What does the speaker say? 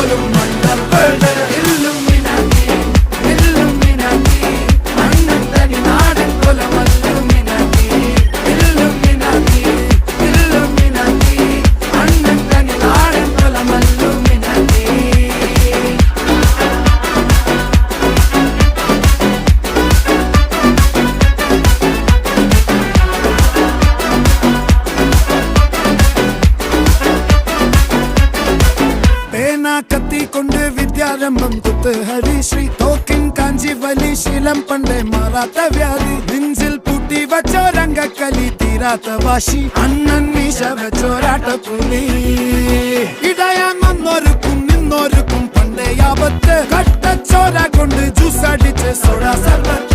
പോലും മണ്ടപ്പേട് Illuminati Illuminati അണ്ണൻ തനി നാടൻ കൊലമല്ലുമിനാറ്റി ഇല്ലുമിനാറ്റി ഇല്ലുമിനാറ്റി അണ്ണൻ തനി നാടൻ കൊലമല്ലുമിനാറ്റി. കത്തി കൊണ്ട് വിദ്യാരംഭം കുത്ത് ഹരിശ്രീ തോക്കിൻ കാഞ്ചി വലി ശീലം പണ്ടേ മാറാത്ത വ്യാധി നെഞ്ചിൽ പൂട്ടി വച്ചോരംഗക്കലി തീരാത്ത വാശി അണ്ണൻ മീശ വെച്ചോരാട്ട പുലി ഇടയാൻ വന്നോർക്കും നിന്നോർക്കും പണ്ടേ ആപത്ത് കട്ടച്ചോര കൊണ്ട് ജ്യൂസ് അടിച്ച് സോഡ സർബത്ത്